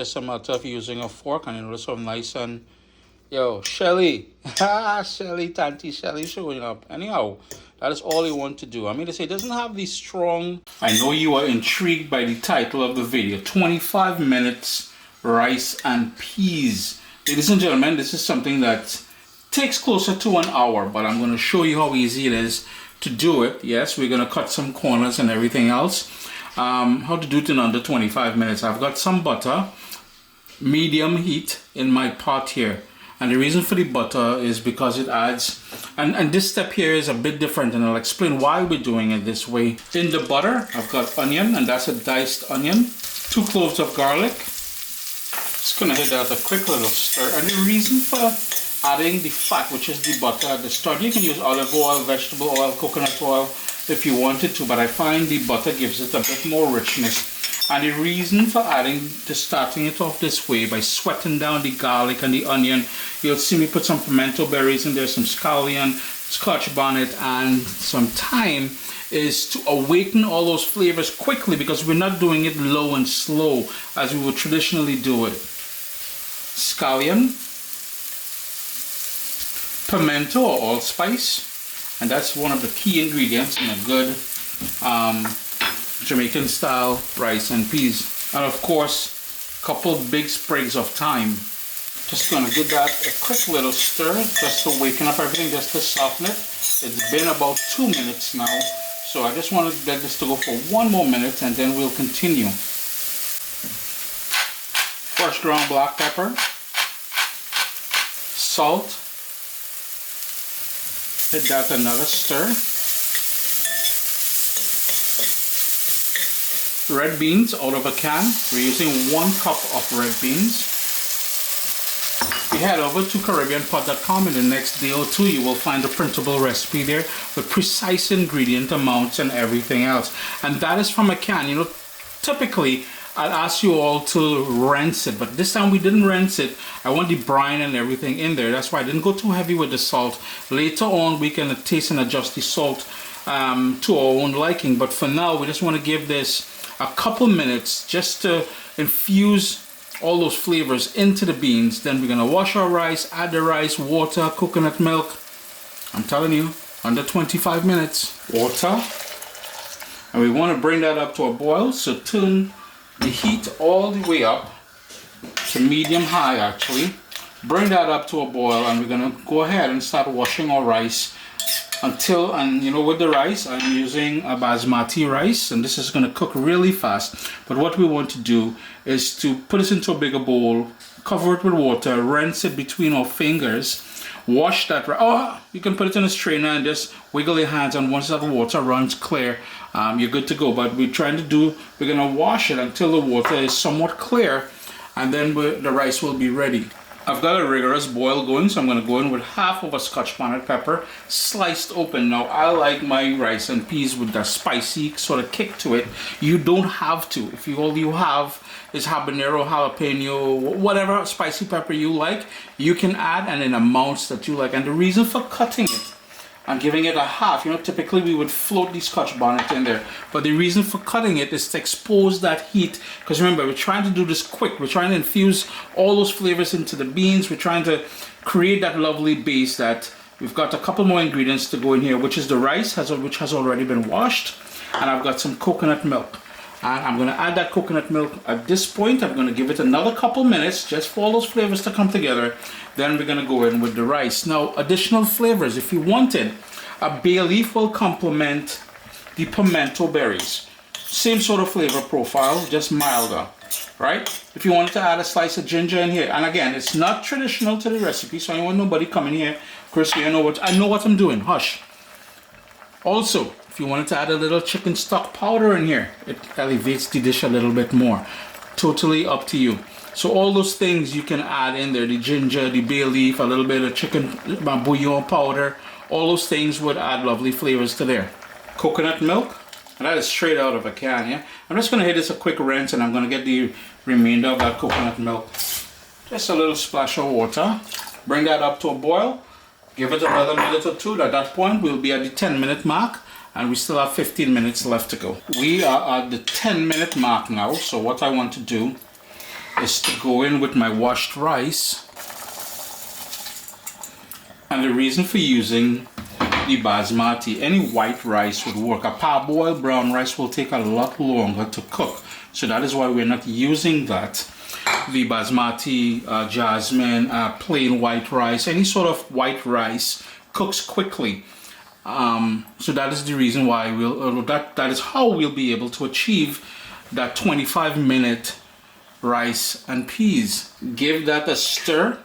Just a matter of using a fork and it'll so nice and yo, Shelly. Shelly, Tanty Shelly showing up. Anyhow, that is all you want to do. I mean to say it doesn't have the strong. I know you are intrigued by the title of the video. 25 minutes rice and peas. Ladies and gentlemen, this is something that takes closer to an hour, but I'm going to show you how easy it is to do it. Yes, we're going to cut some corners and everything else. How to do it in under 25 minutes. I've got some butter, medium heat in my pot here. And the reason for the butter is because it adds, and this step here is a bit different, and I'll explain why we're doing it this way. In the butter, I've got onion, and that's a diced onion, 2 cloves of garlic. Just gonna hit that a quick little stir. And the reason for adding the fat, which is the butter at the start, you can use olive oil, vegetable oil, coconut oil if you wanted to, but I find the butter gives it a bit more richness. And the reason for starting it off this way by sweating down the garlic and the onion, you'll see me put some pimento berries in there, some scallion, scotch bonnet, and some thyme, is to awaken all those flavors quickly, because we're not doing it low and slow as we would traditionally do it. Scallion, pimento or allspice, and that's one of the key ingredients in a good Jamaican style rice and peas. And of course, a couple big sprigs of thyme. Just gonna give that a quick little stir just to waken up everything, just to soften it. It's been about 2 minutes now, so I just want to let this to go for 1 more minute and then we'll continue. Fresh ground black pepper, salt, hit that another stir. Red beans out of a can. We're using 1 cup of red beans. If you head over to CaribbeanPot.com in the next day or two, you will find a printable recipe there with precise ingredient amounts and everything else. And that is from a can. You know, typically I'll ask you all to rinse it, but this time we didn't rinse it. I want the brine and everything in there. That's why I didn't go too heavy with the salt. Later on we can taste and adjust the salt to our own liking, but for now we just want to give this a couple minutes just to infuse all those flavors into the beans. Then we're gonna wash our rice, add the rice, water, coconut milk. I'm telling you, under 25 minutes. Water, and we want to bring that up to a boil, so turn the heat all the way up to medium high actually. Bring that up to a boil, and we're gonna go ahead and start washing our rice until, and you know, with the rice I'm using a basmati rice, and this is going to cook really fast. But what we want to do is to put this into a bigger bowl, cover it with water, rinse it between our fingers, wash that you can put it in a strainer and just wiggle your hands, and once that water runs clear, you're good to go. But we're going to wash it until the water is somewhat clear, and then the rice will be ready. I've got a rigorous boil going, so I'm going to go in with half of a scotch bonnet pepper sliced open. Now I like my rice and peas with that spicy sort of kick to it. You don't have to. If all you have is habanero, jalapeno, whatever spicy pepper you like, you can add, and in amounts that you like. And the reason for cutting it and giving it a half, you know, typically we would float the scotch bonnet in there, but the reason for cutting it is to expose that heat, because remember, we're trying to do this quick. We're trying to infuse all those flavors into the beans. We're trying to create that lovely base. That we've got a couple more ingredients to go in here, which is the rice, which has already been washed, and I've got some coconut milk, and I'm going to add that coconut milk at this point. I'm going to give it another couple minutes just for all those flavors to come together. Then we're going to go in with the rice. Now, additional flavors, if you wanted, a bay leaf will complement the pimento berries. Same sort of flavor profile, just milder, right? If you wanted to add a slice of ginger in here, and again, it's not traditional to the recipe, so I want nobody coming here, Chris, I know what I'm doing, hush. Also, if you wanted to add a little chicken stock powder in here, it elevates the dish a little bit more. Totally up to you. So all those things you can add in there, the ginger, the bay leaf, a little bit of chicken bouillon powder, all those things would add lovely flavors to there. Coconut milk, and that is straight out of a can, yeah? I'm just going to hit this a quick rinse, and I'm going to get the remainder of that coconut milk. Just a little splash of water. Bring that up to a boil. Give it another minute or two. At that point, we'll be at the 10-minute mark. and we still have 15 minutes left to go. We are at the 10-minute mark now, so what I want to do is to go in with my washed rice. And the reason for using the basmati, any white rice would work. A parboiled brown rice will take a lot longer to cook. So that is why we're not using that. The basmati, jasmine, plain white rice, any sort of white rice cooks quickly. So that is the reason why that is how we'll be able to achieve that 25-minute rice and peas. Give that a stir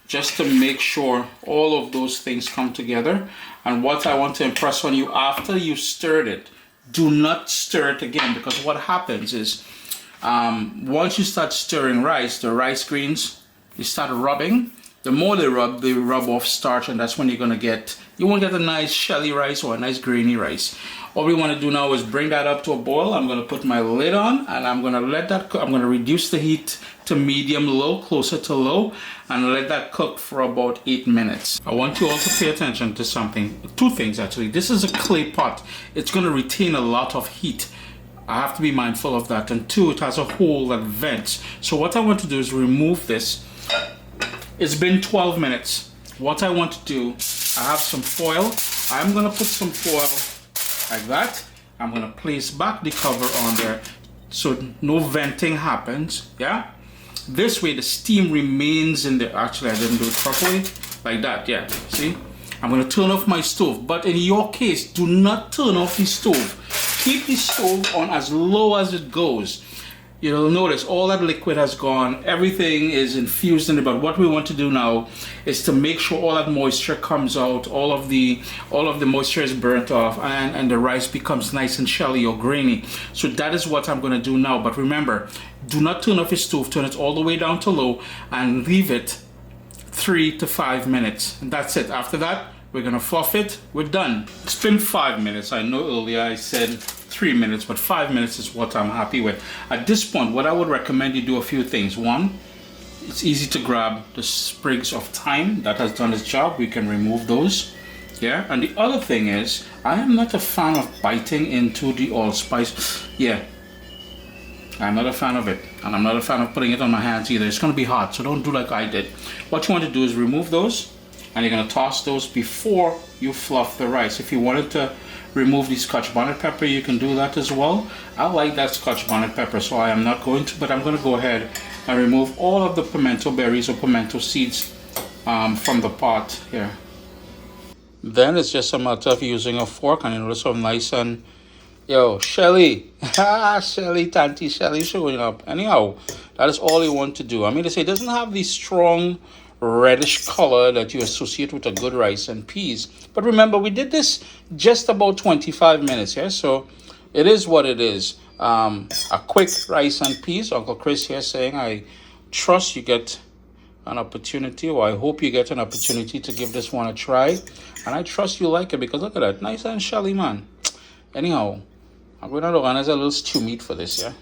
just to make sure all of those things come together. And what I want to impress on you, after you stirred it, do not stir it again, because what happens is once you start stirring rice, the rice grains, you start rubbing. The more they rub off starch, and that's when you won't get a nice shelly rice or a nice grainy rice. All we want to do now is bring that up to a boil. I'm going to put my lid on and I'm going to let that cook. I'm going to reduce the heat to medium low, closer to low, and let that cook for about 8 minutes. I want you all to pay attention to something. Two things actually. This is a clay pot. It's going to retain a lot of heat. I have to be mindful of that. And two, it has a hole that vents. So what I want to do is remove this. It's been 12 minutes. What I want to do, I have some foil. I'm going to put some foil like that. I'm going to place back the cover on there so no venting happens. Yeah. This way the steam remains in there. Actually, I didn't do it properly. Like that. Yeah. See? I'm going to turn off my stove. But in your case, do not turn off the stove. Keep the stove on as low as it goes. You'll notice all that liquid has gone, everything is infused in it, but what we want to do now is to make sure all that moisture comes out, all of the moisture is burnt off, and the rice becomes nice and shelly or grainy. So that is what I'm going to do now. But remember, do not turn off your stove, turn it all the way down to low and leave it 3 to 5 minutes. And that's it. After that, we're going to fluff it. We're done. It's been 5 minutes. I know earlier I said 3 minutes, but 5 minutes is what I'm happy with. At this point, what I would recommend you do a few things. One, it's easy to grab the sprigs of thyme that has done its job. We can remove those. Yeah, and the other thing is, I am not a fan of biting into the allspice. Yeah, I'm not a fan of it, and I'm not a fan of putting it on my hands either. It's going to be hot, so don't do like I did. What you want to do is remove those, and you're going to toss those before you fluff the rice. If you wanted to remove the Scotch bonnet pepper, you can do that as well. I like that Scotch bonnet pepper, so I am not going to, but I'm going to go ahead and remove all of the pimento berries or pimento seeds from the pot here. Then it's just a matter of using a fork, and you notice how nice and Shelly, Shelly, Tanty Shelly showing up. Anyhow, that is all you want to do. I mean, they say it doesn't have the strong reddish color that you associate with a good rice and peas, but remember, we did this just about 25 minutes here, so it is what it is. A quick rice and peas. Uncle Chris here saying, I trust you get an opportunity, or I hope you get an opportunity to give this one a try, and I trust you like it, because look at that, nice and shelly, man. Anyhow, I'm going to organize a little stew meat for this, yeah.